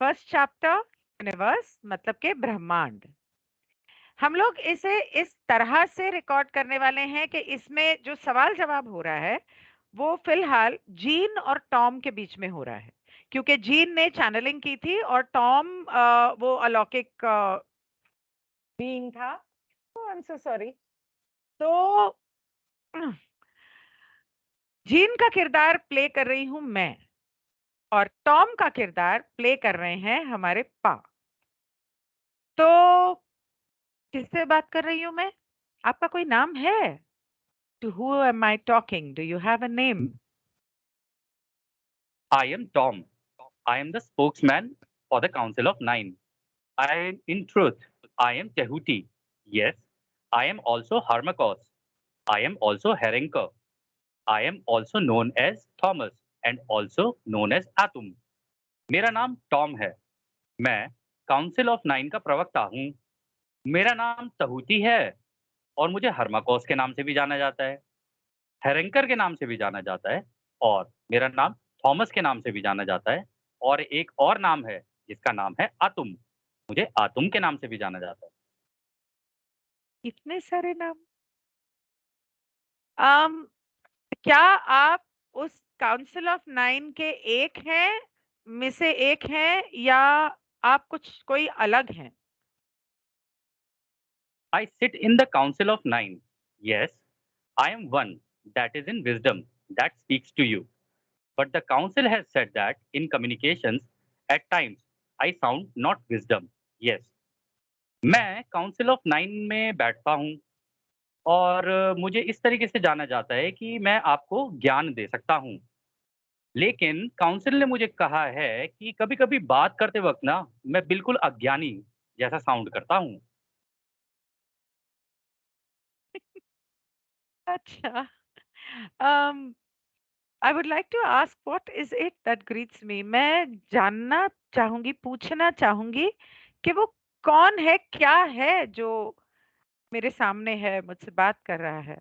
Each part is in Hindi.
फर्स्ट चैप्टर यूनिवर्स मतलब के ब्रह्मांड। हम लोग इसे इस तरह से रिकॉर्ड करने वाले हैं कि इसमें जो सवाल जवाब हो रहा है वो फिलहाल जीन और टॉम के बीच में हो रहा है, क्योंकि जीन ने चैनलिंग की थी और टॉम वो अलौकिक बीइंग था। I am so sorry. तो जीन का किरदार प्ले कर रही हूं मैं और टॉम का किरदार प्ले कर रहे हैं हमारे पा। तो किससे बात कर रही हूं मैं? आपका कोई नाम है? To who am I talking? Do you have a name? I am Tom. I am the spokesman for the Council of Nine. In truth, I am Tehuti. Yes, I am also Hermakos. I am also Herenka. I am also known as Thomas and also known as Atum. मेरा नाम टॉम है। मैं काउंसिल ऑफ नाइन का प्रवक्ता हूँ। मेरा नाम तहूती है और मुझे हर्माकोस के नाम से भी जाना जाता है, हेरेंकर के नाम से भी जाना जाता है और मेरा नाम थॉमस के नाम से भी जाना जाता है। और एक और नाम है जिसका नाम है आतुम। मुझे आतुम के नाम से भी जाना जाता है। इतने सारे नाम। um, क्या आप उस काउंसिल ऑफ नाइन के एक हैं में से एक हैं या आप कुछ कोई अलग हैं? I sit in the council of nine. Yes, I am one that is in wisdom that speaks to you. But the council has said that in communications, at times, I sound not wisdom. Yes, मैं काउंसिल ऑफ नाइन में बैठता हूँ और मुझे इस तरीके से जाना जाता है कि मैं आपको ज्ञान दे सकता हूँ। लेकिन काउंसिल ने मुझे कहा है कि कभी-कभी बात करते वक्त ना मैं बिल्कुल अज्ञानी जैसा साउंड करता हूँ। अच्छा। um, I would like to ask what is it that greets me? मैं जानना चाहूंगी, पूछना चाहूंगी कि वो कौन है, क्या है जो मेरे सामने है, मुझसे बात कर रहा है।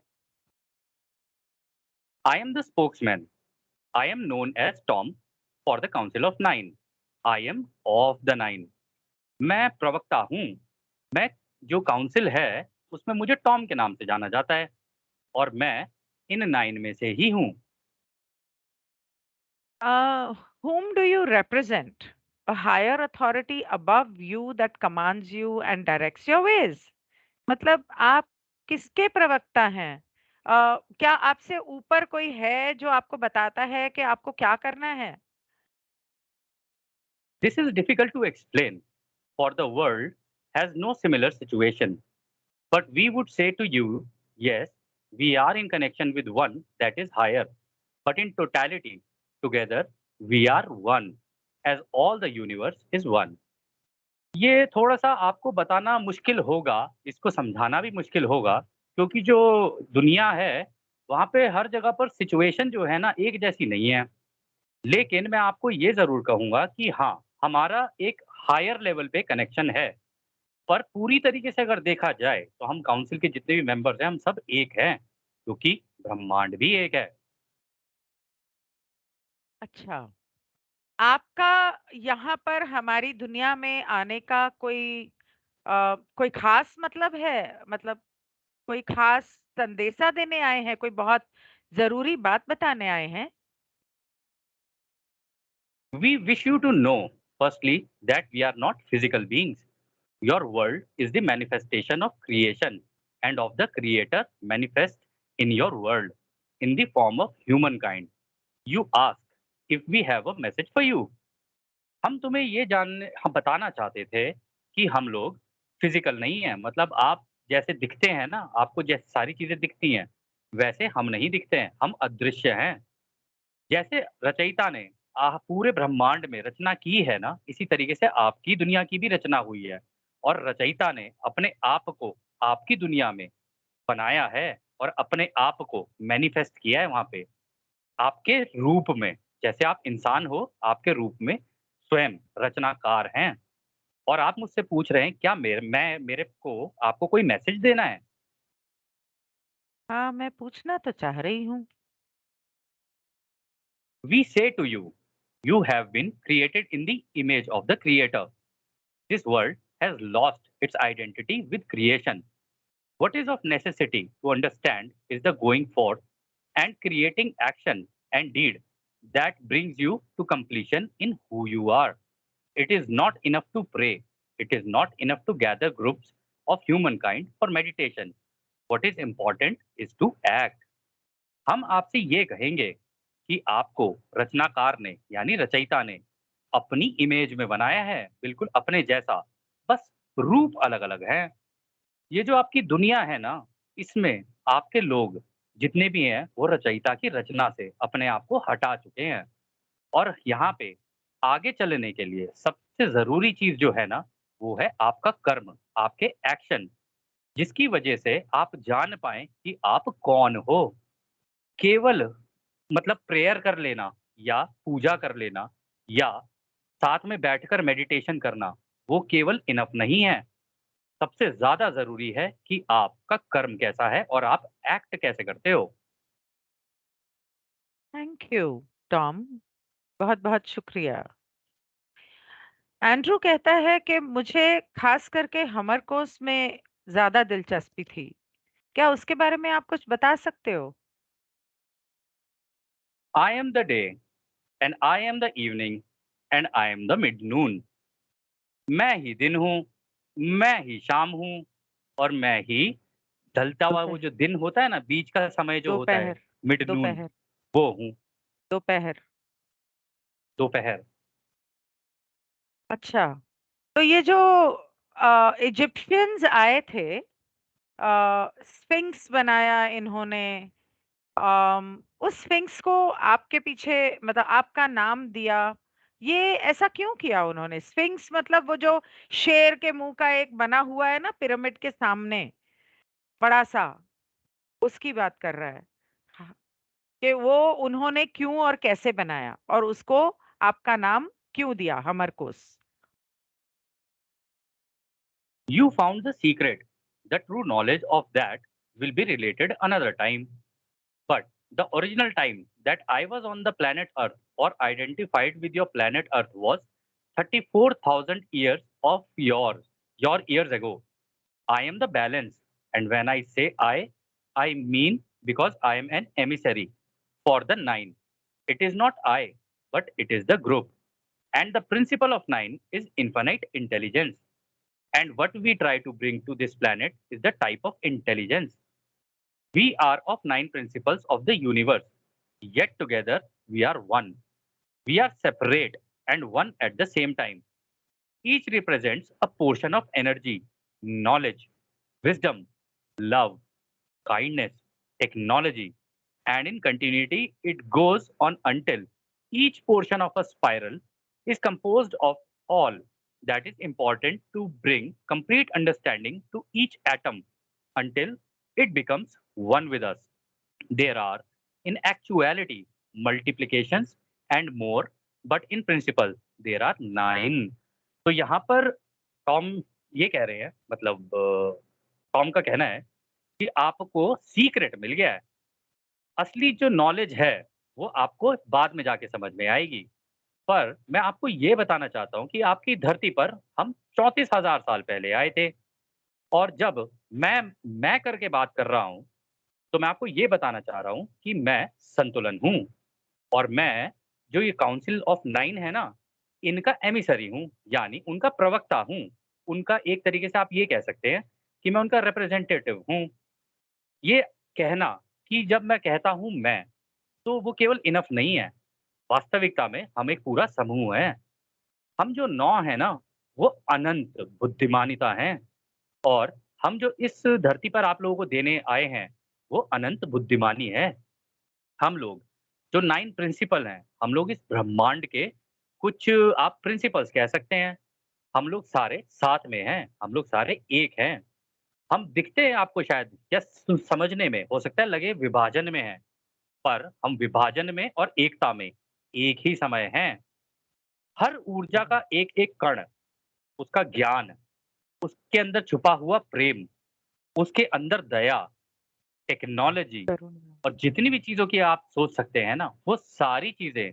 I am the spokesman. I am known as Tom for the Council of Nine. I am of the Nine. मैं प्रवक्ता हूँ। मैं जो काउंसिल है उसमें मुझे टॉम के नाम से जाना जाता है और मैं इन नाइन में से ही हूँ। Whom do you represent? A higher authority above you that commands you and directs your ways. मतलब आप किसके प्रवक्ता हैं? क्या आपसे ऊपर कोई है जो आपको बताता है कि आपको क्या करना है? This is difficult to explain, for the world has no similar situation. But we would say to you, yes, we are in connection with one that is higher. But in totality, together, we are one, as all the universe is one. ये थोड़ा-सा आपको बताना मुश्किल होगा, इसको समझाना भी मुश्किल होगा, क्योंकि जो दुनिया है, वहाँ पे हर जगह पर सिचुएशन जो है ना, एक जैसी नहीं है। लेकिन मैं आपको ये ज़रूर कहूँगा कि हाँ, हमारा एक हायर लेवल पे कनेक्शन है। पर पूरी तरीके से अगर देखा जाए, तो हम काउंसिल के जितने भी मेंबर्स हैं, हम सब एक हैं, क्योंकि ब्रह्मांड भी एक है। अच्छा, आपका यहाँ पर हमारी दुनिया में आने का कोई खास मतलब है? मतलब कोई खास संदेशा देने आए हैं, कोई बहुत ज़रूरी बात बताने आए हैं? We wish you to know, firstly, that we are not physical beings. Your world is the manifestation of creation and of the Creator manifest in your world in the form of humankind. You ask if we have a message for you. हम तुम्हें ये जानने हम बताना चाहते थे कि हम लोग फिजिकल नहीं हैं, मतलब आप जैसे दिखते हैं ना, आपको जैसे सारी चीजें दिखती हैं वैसे हम नहीं दिखते हैं, हम अदृश्य हैं। जैसे रचयिता ने पूरे ब्रह्मांड में रचना की है ना, इसी तरीके से आपकी दुनिया की भी रचना हुई है और रचयिता ने अपने आप को आपकी दुनिया में बनाया है और अपने आप को मैनिफेस्ट किया है वहां पे आपके रूप में। जैसे आप इंसान हो, आपके रूप में स्वयं रचनाकार हैं। और आप मुझसे पूछ रहे हैं क्या मेरे को आपको कोई मैसेज देना है? हाँ, मैं पूछना तो चाह रही हूँ। We say to you, You have been created in the image of the creator. This world has lost its identity with creation. What is of necessity to understand is the going forth and creating action and deed that brings you to completion in who you are. It is not enough to pray. It is not enough to gather groups of humankind for meditation. What is important is to act. हम आपसे ये कहेंगे कि आपको रचनाकार ने यानी रचयिता ने अपनी इमेज में बनाया है, बिल्कुल अपने जैसा, बस रूप अलग अलग है। ये जो आपकी दुनिया है ना, इसमें आपके लोग जितने भी हैं वो रचयिता की रचना से अपने आप को हटा चुके हैं। और यहाँ पे आगे चलने के लिए सबसे जरूरी चीज जो है ना, वो है आपका कर्म, आपके एक्शन, जिसकी वजह से आप जान पाए कि आप कौन हो। केवल मतलब प्रेयर कर लेना या पूजा कर लेना या साथ में बैठकर मेडिटेशन करना, वो केवल इनफ नहीं है। सबसे ज्यादा जरूरी है कि आपका कर्म कैसा है और आप एक्ट कैसे करते हो। थैंक यू टॉम, बहुत बहुत शुक्रिया। एंड्रू कहता है कि मुझे खास करके हमर कोर्स में ज्यादा दिलचस्पी थी। क्या उसके बारे में आप कुछ बता सकते हो? I am the day and I am the evening and I am the mid noon. मैं ही दिन हूँ, मैं ही शाम हूँ, और मैं ही ढलता हुआ वो दोपहर। जो दिन होता है ना, बीच का समय जो होता है, दोपहर। मिड नून, दोपहर। वो हूँ। दोपहर। दोपहर। अच्छा, तो ये जो इजिप्शियंस आए थे, स्फिंक्स बनाया इन्होंने, उस स्फिंक्स को आपके पीछे मतलब आपका नाम दिया, ये ऐसा क्यों किया उन्होंने? स्फिंक्स मतलब वो जो शेर के मुंह का एक बना हुआ है ना पिरामिड के सामने, बड़ा सा, उसकी बात कर रहा है। हाँ, कि वो उन्होंने क्यों और कैसे बनाया और उसको आपका नाम क्यों दिया हमरकोस? You found the secret. The true knowledge of that will be related another time. But the original time that I was on the planet Earth or identified with your planet Earth was 34,000 years of your years ago. I am the balance. And when I say I mean because I am an emissary for the nine. It is not I, but it is the group. And the principle of nine is infinite intelligence. And what we try to bring to this planet is the type of intelligence. We are of nine principles of the universe, yet together we are one. We are separate and one at the same time. Each represents a portion of energy, knowledge, wisdom, love, kindness, technology, and in continuity it goes on until each portion of a spiral is composed of all that is important to bring complete understanding to each atom until it becomes one with us. There are, in actuality, multiplications and more, but in principle, there are nine. तो यहाँ पर टॉम ये कह रहे हैं, मतलब टॉम का कहना है कि आपको सीक्रेट मिल गया है। असली जो नॉलेज है वो आपको बाद में जाके समझ में आएगी। पर मैं आपको ये बताना चाहता हूँ कि आपकी धरती पर हम 34,000 साल पहले आए थे। और जब मैं मैं करके बात कर रहा हूँ, तो मैं आपको ये बताना चाह रहा हूँ कि मैं संतुलन हूँ। और मैं जो ये काउंसिल ऑफ नाइन है ना, इनका एमिसरी हूँ, यानी उनका प्रवक्ता हूँ। उनका एक तरीके से आप ये कह सकते हैं कि मैं उनका रिप्रेजेंटेटिव हूँ। ये कहना कि जब मैं कहता हूँ मैं, तो वो केवल इनफ नहीं है। वास्तविकता में हम एक पूरा समूह है। हम जो 9 है ना, वो अनंत बुद्धिमानिता हैं। और हम जो इस धरती पर आप लोगों को देने आए हैं, वो अनंत बुद्धिमानी है। हम लोग जो 9 प्रिंसिपल हैं, हम लोग इस ब्रह्मांड के कुछ आप प्रिंसिपल्स कह सकते हैं। हम लोग सारे साथ में हैं, हम लोग सारे एक हैं। हम दिखते हैं आपको शायद या समझने में हो सकता है लगे विभाजन में हैं, पर हम विभाजन में और एकता में एक ही समय हैं। हर ऊर्जा का एक-एक कण, उसका ज्ञान, उसके अंदर छुपा हुआ प्रेम, उसके अंदर दया, टेक्नोलॉजी करुणा। और जितनी भी चीज़ों की आप सोच सकते हैं ना, वो सारी चीज़ें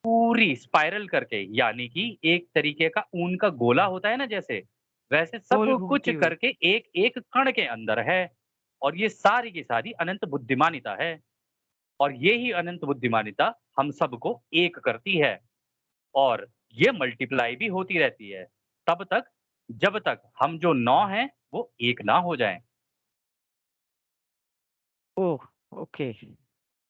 पूरी स्पाइरल करके, यानी कि एक तरीके का ऊन का गोला होता है ना जैसे, वैसे सब गोल कुछ घूमती हुई। करके एक-एक कण के अंदर है। और ये सारी की सारी अनंत बुद्धिमानिता है। और ये ही अनंत बुद्धिमानिता हम सबको एक करती है। और ये मल्टीप्लाई भी होती रहती है, तब तक जब तक हम जो 9 हैं, वो 1 ना हो जाएँ। ओह! ओके,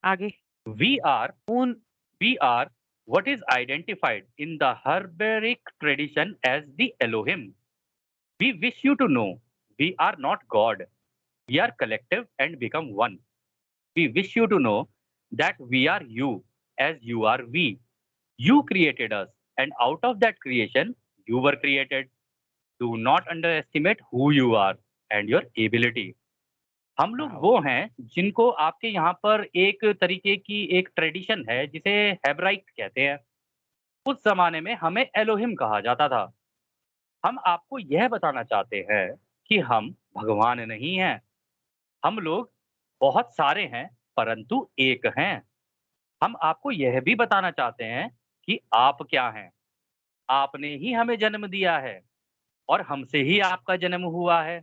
आगे? वी आर ऊन We are what is identified in the Hebraic tradition as the Elohim. We wish you to know we are not God. We are collective and become one. We wish you to know that we are you as you are we. You created us, and out of that creation, you were created. Do not underestimate who you are and your ability. हम लोग वाओ! वो हैं जिनको आपके यहाँ पर एक तरीके की एक ट्रेडिशन है जिसे हेब्राइक कहते हैं। उस ज़माने में हमें एलोहिम कहा जाता था। हम आपको यह बताना चाहते हैं कि हम भगवान नहीं हैं। हम लोग बहुत सारे हैं, परंतु एक हैं। हम आपको यह भी बताना चाहते हैं कि आप क्या हैं। आपने ही हमें जन्म दिया है और हमसे ही आपका जन्म हुआ है।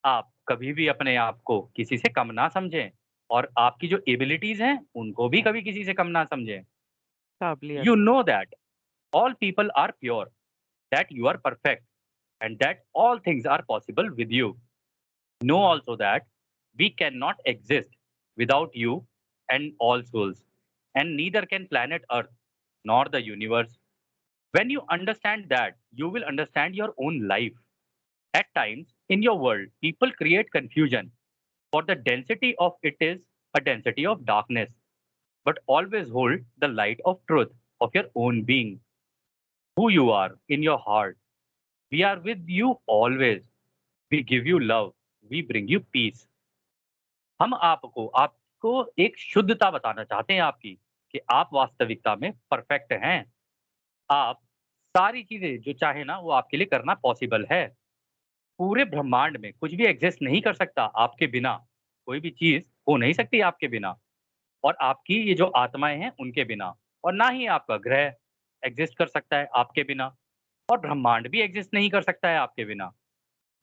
आप कभी भी अपने आप को किसी से कम ना समझें और आपकी जो एबिलिटीज़ हैं, उनको भी कभी किसी से कम ना समझें। काबिलियत। You know that all people are pure, that you are perfect, and that all things are possible with you. Know also that we cannot exist without you and all souls, and neither can planet Earth nor the universe. When you understand that, you will understand your own life. At times in your world, people create confusion, for the density of it is a density of darkness, but always hold the light of truth of your own being, who you are in your heart. We are with you always. We give you love. We bring you peace. हम आपको आपको एक शुद्धता बताना चाहते हैं आपकी, कि आप वास्तविकता में परफेक्ट हैं। आप सारी चीज़ें जो चाहें ना वो आपके लिए करना पॉसिबल है। पूरे ब्रह्मांड में कुछ भी एग्ज़िस्ट नहीं कर सकता आपके बिना। कोई भी चीज़ हो नहीं सकती आपके बिना। और आपकी ये जो आत्माएँ हैं उनके बिना। और ना ही आपका ग्रह एग्ज़िस्ट कर सकता है आपके बिना। और ब्रह्मांड भी एग्ज़िस्ट नहीं कर सकता है आपके बिना।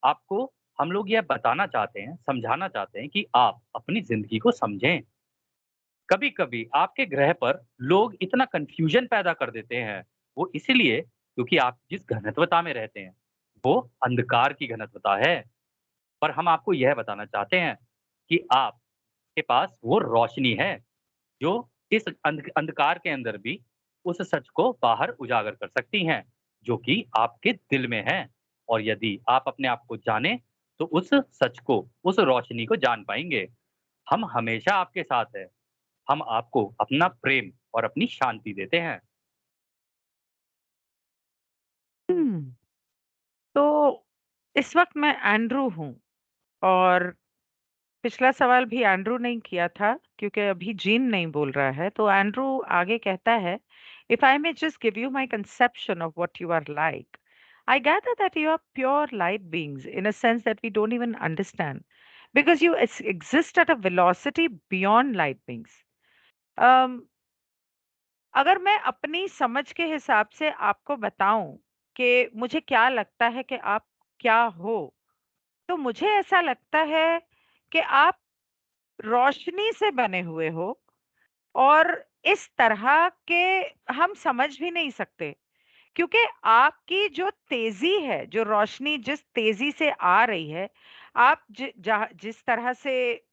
आपको हम लोग यह बताना चाहते हैं, समझाना चाहते हैं कि आप अपनी ज़िंदगी को समझें। कभी-कभी आपके ग्रह पर लोग इतना कन्फ्यूज़न पैदा कर देते हैं, वो इसीलिए क्योंकि आप जिस घनत्वता में रहते हैं, वो अंधकार की घनत्वता है। पर हम आपको यह बताना चाहते हैं कि आपके पास वो रोशनी है, जो इस अंधकार के अंदर भी उस सच को बाहर उजागर कर सकती हैं, जो कि आपके दिल में है। और यदि आप अपने आप को जानें, तो उस सच को, उस रोशनी को जान पाएँगे। हम हमेशा आपके साथ हैं। हम आपको अपना प्रेम और अपनी शांति देते हैं। हुँ, तो इस वक़्त मैं एंड्रू हूँ और पिछला सवाल भी एंड्रू ने ही किया था क्योंकि अभी जीन नहीं बोल रहा है। तो एंड्रू आगे कहता है, "if I may just give you my conception of what you are like, I gather that you are pure light beings in a sense that we don't even understand because you exist at a velocity beyond light beings. Um, अगर मैं अपनी समझ के हिसाब से आपको बताऊं कि मुझे क्या लगता है कि आप क्या हो, तो मुझे ऐसा लगता है कि आप रोशनी से बने हुए हो और इस तरह के हम समझ भी नहीं सकते क्योंकि आपकी जो तेजी है, जो रोशनी जिस तेजी से आ रही है, आप जिस तरह से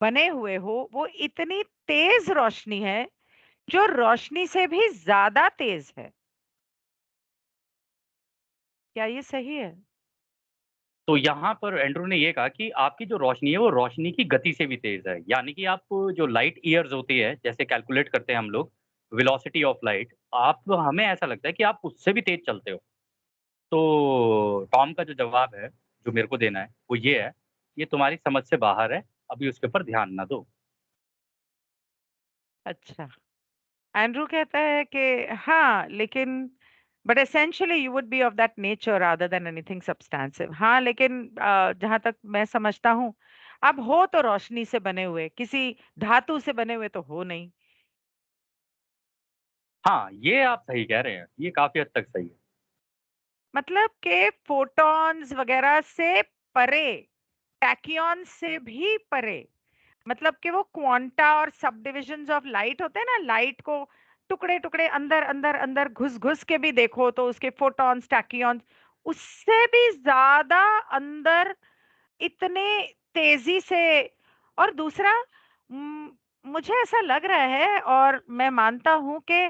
बने हुए हो, वो इतनी तेज रोशनी है, जो रोशनी से भी ज़्यादा तेज है। क्या ये सही है? तो यहाँ पर एंड्रू ने ये कहा कि आपकी जो रोशनी है, वो रोशनी की गति से भी तेज़ है। यानी कि आप जो लाइट ईयर्स होती है, जैसे कैलकुलेट करते हैं हम लोग, वेलोसिटी ऑफ लाइट, आप हमें ऐसा लगता है कि आप उससे भी तेज़ चलते हो। तो टॉम का जो जवाब है, जो मेरे को देना है, वो ये है, ये तुम्हारी समझ से बाहर है, अभी उसके ऊपर ध्यान ना दो। अच्छा। एंड्रू कहता है कि हाँ, लेकिन but essentially you would be of that nature rather than anything substantive. हाँ, लेकिन जहाँ तक मैं समझता हूँ, आप हो तो रोशनी से बने हुए, किसी धातु से बने हुए तो हो नहीं। हाँ, ये आप सही कह रहे हैं, ये काफी हद तक सही है। मतलब के फोटॉन्स वगैरह से परे, टैक्यॉन से भी परे, मतलब कि वो क्वांटा और सब डिविजन्स ऑफ लाइट होते हैं ना, लाइट को टुकड़े टुकड़े अंदर अंदर अंदर घुस घुस के भी देखो तो उसके फोटॉन्स टैक्यॉन्स उससे भी ज्यादा अंदर, इतने तेजी से। और दूसरा, मुझे ऐसा लग रहा है और मैं मानता हूं कि,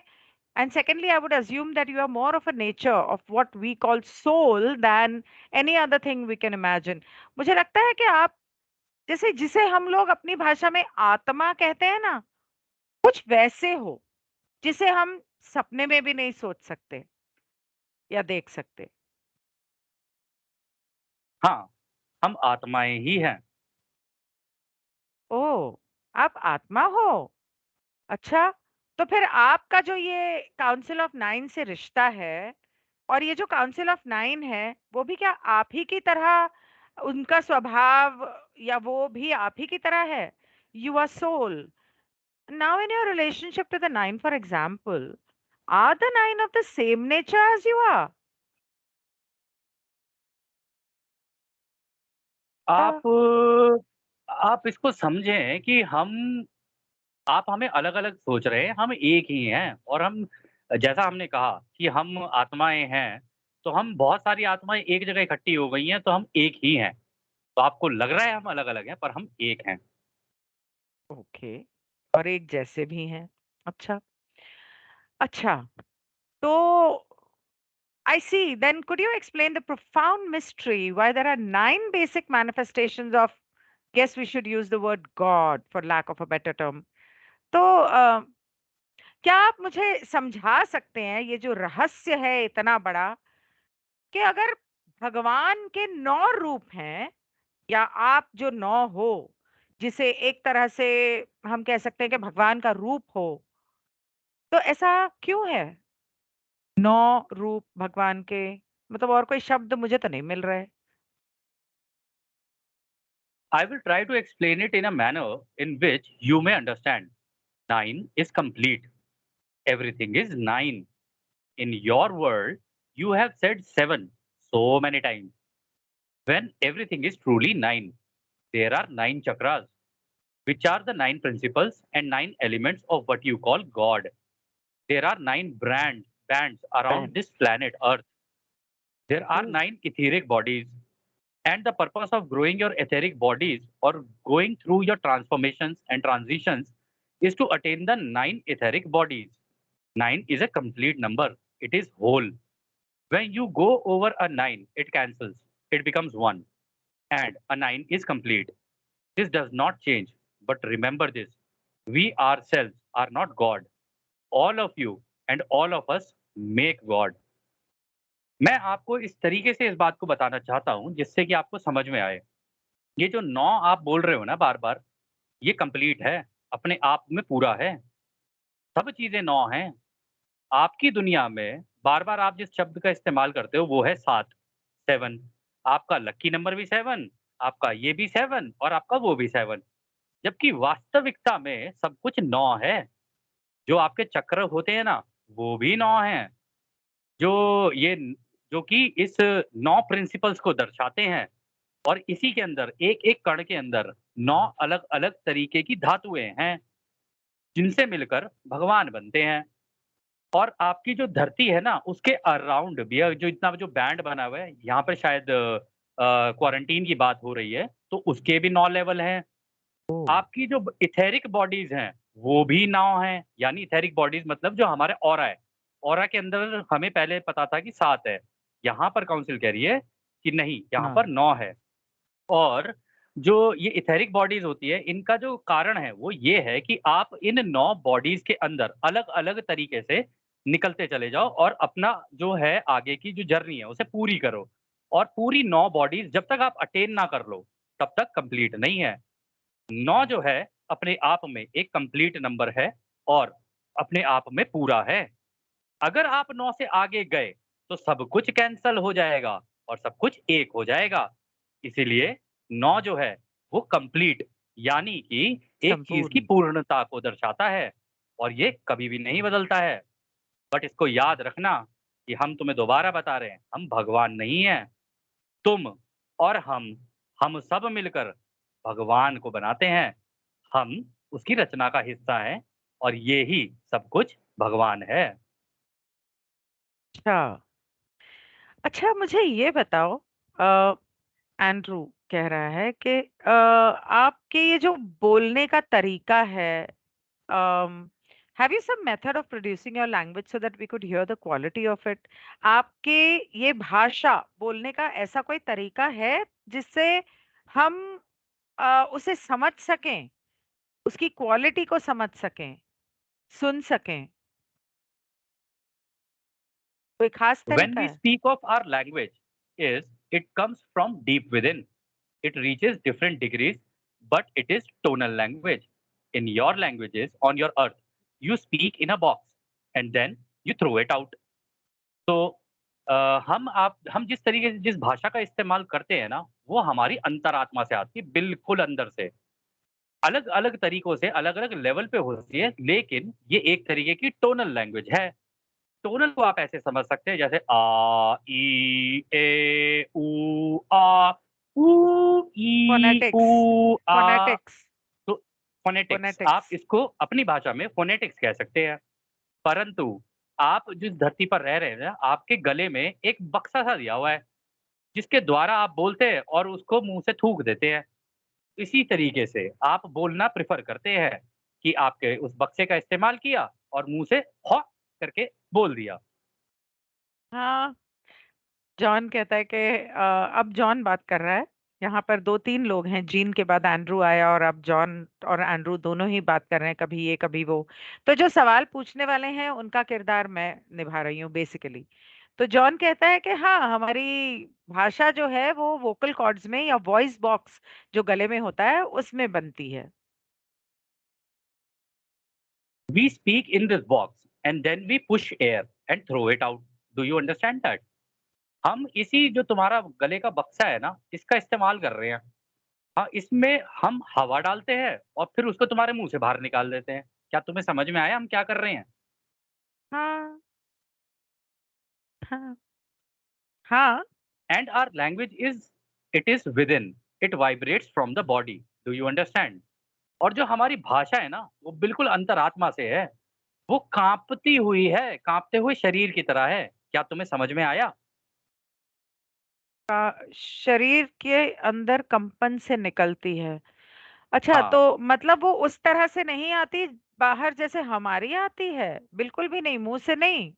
and secondly I would assume that you are more of a nature of what we call soul than any other thing we can imagine। मुझे लगता है कि आप जैसे, जिसे हम लोग अपनी भाषा में आत्मा कहते हैं ना, कुछ वैसे हो, जिसे हम सपने में भी नहीं सोच सकते या देख सकते। हाँ, हम आत्माएं ही हैं। ओ, आप आत्मा हो? अच्छा, तो फिर आपका जो ये काउंसिल ऑफ नाइन से रिश्ता है, और ये जो काउंसिल ऑफ नाइन है, वो भी क्या आप ही की तरह, उनका स्वभाव या वो भी आप ही की तरह है? You are soul. Now in your relationship to the nine, for example, are the nine of the same nature as you are? आप आप इसको समझें कि हम आप हमें अलग-अलग सोच रहे हैं, हम एक ही हैं और हम जैसा हमने कहा कि हम आत्माएँ हैं, तो हम बहुत सारी आत्माएँ एक जगह इकट्ठी हो गई हैं, तो हम एक ही हैं। तो आपको लग रहा है हम अलग-अलग हैं, पर हम एक हैं। ओके, और एक जैसे भी हैं। अच्छा, अच्छा, तो I see. Then could you explain the profound mystery why there are nine basic manifestations of, guess we should use the word God for lack of a better term. तो क्या आप मुझे समझा सकते हैं ये जो रहस्य है इतना बड़ा, कि अगर भगवान के नौ रूप हैं, या आप जो नौ हो, जिसे एक तरह से हम कह सकते हैं कि भगवान का रूप हो, तो ऐसा क्यों है? नौ रूप भगवान के, मतलब और कोई शब्द मुझे तो नहीं मिल रहा है। I will try to explain it in a manner in which you may understand. 9 is complete. Everything is 9. In your world, you have said 7 so many times. When everything is truly 9, there are 9 chakras, which are the 9 principles and 9 elements of what you call God. There are 9 bands around band. this planet Earth. There are oh, 9 etheric bodies. And the purpose of growing your etheric bodies or going through your transformations and transitions is to attain the 9 etheric bodies. 9 is a complete number, it is whole. When you go over a 9, it cancels, it becomes 1, and a 9 is complete. This does not change. But remember this, we ourselves are not God. All of you and all of us make God. मैं आपको इस तरीके से इस बात को बताना चाहता हूं जिससे कि आपको समझ में आए। ये जो 9 आप बोल रहे हो ना बार-बार, ये कंप्लीट है, अपने आप में पूरा है। सब चीज़ें 9 हैं। आपकी दुनिया में बार-बार आप जिस शब्द का इस्तेमाल करते हो वो है 7, 7। आपका लकी नंबर भी 7, आपका ये भी 7 और आपका वो भी 7। जबकि वास्तविकता में सब कुछ 9 है। जो आपके चक्र होते हैं ना, वो भी 9 हैं। जो ये जो कि इस 9 प्रिंसिपल्स को दर्शाते हैं और इसी के अंदर एक-एक कण के अंदर 9 अलग-अलग तरीके की धातुएँ हैं, जिनसे मिलकर भगवान बनते हैं। और आपकी जो धरती है ना, उसके अराउंड भी जो इतना जो बैंड बना हुआ है, यहाँ पे शायद क्वारंटीन की बात हो रही है, तो उसके भी 9 लेवल हैं। ओह, आपकी जो इथेरिक बॉडीज़ हैं, वो भी 9 हैं, यानी इथेरिक बॉडीज़ मतलब जो हमारे ऑरा है। ऑरा के अंदर हमें पहले पता था कि 7 है, यहाँ पर काउंसिल कह रही है कि नहीं, यहाँ हाँ, पर 9 है। और जो ये इथेरिक बॉडीज़ होती है, इनका जो कारण है, वो ये है कि आप इन 9 बॉडीज़ के अंदर अलग-अलग तरीके से निकलते चले जाओ और अपना जो है आगे की जो जर्नी है, उसे पूरी करो। और पूरी 9 बॉडीज़ जब तक आप अटेन ना कर लो, तब तक कंप्लीट नहीं है। 9 जो है, अपने आप में एक कंप्लीट नंबर है और अपने आप में पूरा है। अगर आप 9 से आगे गए, तो सब कुछ कैंसल हो जाएगा और सब कुछ एक हो जाएगा। इसीलिए 9 जो है, वो कंप्लीट यानी कि एक चीज़ की संपूर्ण। पूर्णता को दर्शाता है और ये कभी भी नहीं बदलता है। बट इसको याद रखना कि हम तुम्हें दोबारा बता रहे हैं, हम भगवान नहीं हैं। तुम और हम सब मिलकर भगवान को बनाते हैं। हम उसकी रचना का हिस्सा हैं और ये ही सब कुछ भगवान है। अच्छा। अच्छा, मुझे ये बताओ, अ, एंड्रू कह रहा है कि आपके ये जो बोलने का तरीका है, have you some method of producing your language so that we could hear the quality of it? आपके ये भाषा बोलने का ऐसा कोई तरीका है जिससे हम उसे समझ सकें, उसकी क्वालिटी को समझ सकें, सुन सकें? कोई खास When तरीका we है? speak of our language, is it comes from deep within. It reaches different degrees, but it is tonal language. In your languages on your earth, you speak in a box and then you throw it out. तो हम जिस तरीके से जिस भाषा का इस्तेमाल करते हैं ना, वो हमारी अंतरात्मा से आती है, बिल्कुल अंदर से। अलग अलग तरीकों से अलग अलग लेवल पे होती है, लेकिन ये एक तरीके की टोनल लैंग्वेज है। टोनल को आप ऐसे समझ सकते हैं जैसे आ, ई, ए, ऊ, आ, ऊ, ई, फोनेटिक्स। ऊ, आ। फोनेटिक्स। तो फोनेटिक्स, आप फोनेटिक्स। इसको अपनी भाषा में फोनेटिक्स कह सकते हैं। परंतु आप जिस धरती पर रह रहे हैं ना, आपके गले में एक बक्सा सा दिया हुआ है, जिसके द्वारा आप बोलते हैं और उसको मुंह से थूक देते हैं। इसी तरीके से आप बोलना प्रेफर करते हैं कि आपके उस बक्से का इस्तेमाल किया और मुंह से हॉ करके बोल दिया। हाँ, जॉन कहता है कि अब जॉन बात कर रहा है। यहाँ पर दो तीन लोग हैं, जीन के बाद एंड्रू आया और अब जॉन और एंड्रू दोनों ही बात कर रहे हैं, कभी ये कभी वो। तो जो सवाल पूछने वाले हैं उनका किरदार मैं निभा रही हूँ बेसिकली। तो जॉन कहता है कि हाँ, हमारी भाषा जो है वो वोकल कॉर्ड्स में या वॉइस बॉक्स जो गले में होता है उसमें बनती है। We speak in this box and then we push air and throw it out. Do you understand that? हम इसी जो तुम्हारा गले का बक्सा है ना, इसका इस्तेमाल कर रहे हैं। हाँ, इसमें हम हवा डालते हैं और फिर उसको तुम्हारे मुंह से बाहर निकाल देते हैं। क्या तुम्हें समझ में आया हम क्या कर रहे हैं? हाँ। हाँ। हाँ। And our language is, it is within, it vibrates from the body. Do you understand? और जो हमारी भाषा है ना, वो बिल्कुल अंतरात्मा से है। वो कांपती हुई है, कांपते हुए शरीर की तरह है। क्या तुम्हें समझ में आया? शरीर के अंदर कंपन से निकलती है। अच्छा, हाँ। तो मतलब वो उस तरह से नहीं आती बाहर जैसे हमारी आती है? बिल्कुल भी नहीं, मुंह से नहीं?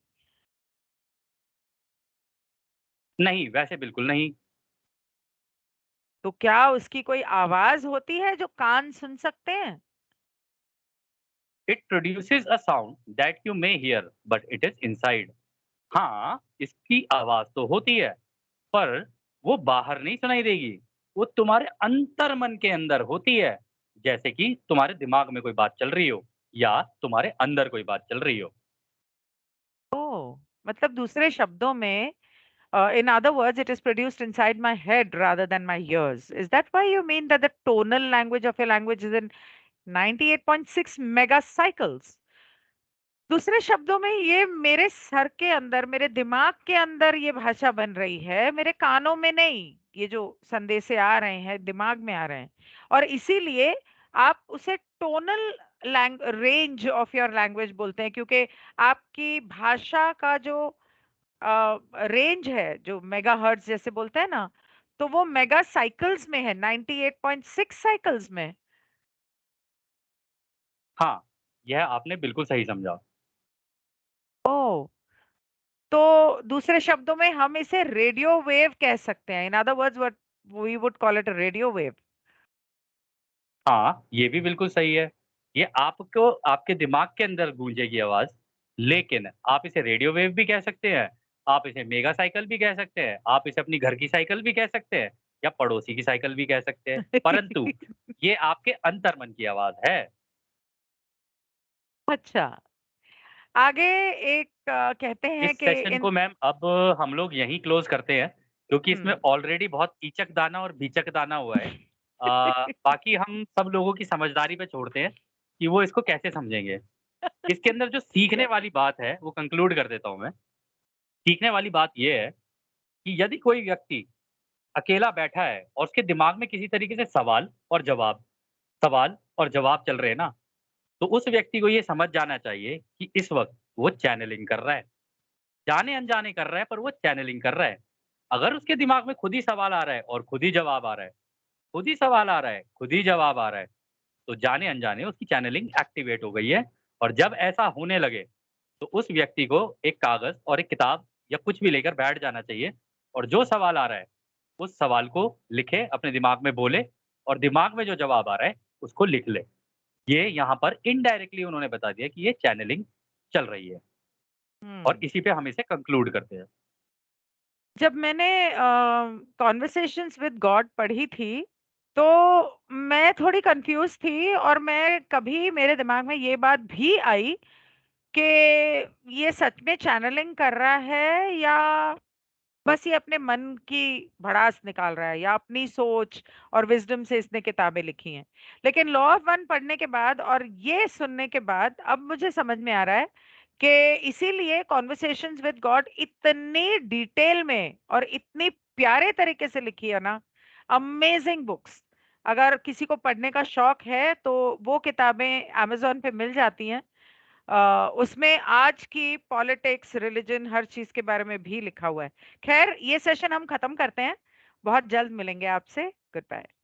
नहीं, वैसे बिल्कुल नहीं। तो क्या उसकी कोई आवाज होती है जो कान सुन सकते हैं? It produces a sound that you may here but it is inside. हाँ, इसकी आवाज तो होती है, पर वो बाहर नहीं सुनाई देगी। वो तुम्हारे अंतर मन के अंदर होती है। जैसे कि तुम्हारे दिमाग में कोई बात चल रही हो या तुम्हारे अंदर कोई बात चल रही हो। ओ, मतलब दूसरे शब्दों में, in other words, it is produced inside my head rather than my ears. Is that why you mean that the tonal language of your language is in 98.6 megacycles? दूसरे शब्दों में, ये मेरे सर के अंदर, मेरे दिमाग के अंदर ये भाषा बन रही है, मेरे कानों में नहीं। ये जो संदेशे आ रहे हैं दिमाग में आ रहे हैं, और इसीलिए आप उसे tonal range of your language बोलते हैं, क्योंकि आपकी भाषा का जो रेंज है, जो मेगा हर्ट्ज जैसे बोलते हैं ना, तो वो मेगा साइकिल्स में है, 98.6 साइकिल्स में। हाँ, यह आपने बिल्कुल सही समझा। ओ, तो दूसरे शब्दों में हम इसे रेडियो वेव कह सकते हैं। In other words, what we would call it radio wave. हाँ, ये भी बिल्कुल सही है। ये आपको आपके दिमाग के अंदर गूंजेगी आवाज़, लेकिन आप इसे रेडियो वेव भी कह सकते हैं, आप इसे मेगा साइकिल भी कह सकते हैं, आप इसे अपनी घर की साइकिल भी कह सकते हैं या पड़ोसी की साइकिल भी कह सकते हैं, परंतु ये आपके अंतर्मन की आवाज़ है। अच्छा, आगे एक कहते हैं इस कि सेशन इन। को मैम अब हम लोग यहीं क्लोज़ करते हैं, क्योंकि इसमें हम्म। ऑलरेडी बहुत ईचक दाना और बीचक दाना हुआ है। बाकी हम सब लोगों की समझदारी पे छोड़ते हैं कि वो इसको कैसे समझेंगे। इसके अंदर जो सीखने वाली बात है वो कंक्लूड कर देता हूँ मैं। सीखने वाली बात ये है कि यदि कोई व्यक्ति अकेला बैठा है और उसके दिमाग में किसी तरीके से सवाल और जवाब चल रहे हैं ना, तो उस व्यक्ति को ये समझ जाना चाहिए कि इस वक़्त वो चैनलिंग कर रहा है। जाने-अनजाने कर रहा है पर वो चैनलिंग कर रहा है। अगर उसके दिमाग में खुद ही सवाल आ रहा है और खुद ही जवाब आ रहा है, खुद ही सवाल आ रहा है, खुद ही जवाब आ रहा है, तो जाने-अनजाने उसकी चैनलिंग एक्टिवेट हो गई है। और जब ऐसा होने लगे, तो उस व्यक्ति को एक कागज़ और एक किताब या कुछ भी लेकर बैठ जाना चाहिए और जो सवाल आ रहा है, उस सवाल को लिखे, अपने दिमाग में बोले और दिमाग में जो जवाब आ रहा है, उसको लिख ले। ये यहाँ पर इनडायरेक्टली उन्होंने बता दिया कि ये चैनलिंग चल रही है और हुँ। इसी पे हम इसे कंक्लूड करते हैं। जब मैंने कॉन्वर्सेशंस विद गॉड पढ़ी थी, तो मैं थोड़ी कन्फ्यूज़ थी और मैं कभी मेरे दिमाग में ये बात भी आई कि ये सच में चैनलिंग कर रहा है या बस ये अपने मन की भड़ास निकाल रहा है या अपनी सोच और विज़डम से इसने किताबें लिखी हैं। लेकिन लॉ ऑफ वन पढ़ने के बाद और ये सुनने के बाद अब मुझे समझ में आ रहा है कि इसीलिए कन्वर्सेशंस विद गॉड इतनी डिटेल में और इतनी प्यारे तरीके से लिखी है ना, अमेजिंग बुक्स। अगर किसी को पढ़ने का शौक है तो वो किताबें अमेज़न पे मिल जाती हैं। उसमें आज की पॉलिटिक्स, रिलिजन हर चीज़ के बारे में भी लिखा हुआ है। ख़ैर ये सेशन हम ख़त्म करते हैं। बहुत जल्द मिलेंगे आपसे। Good bye.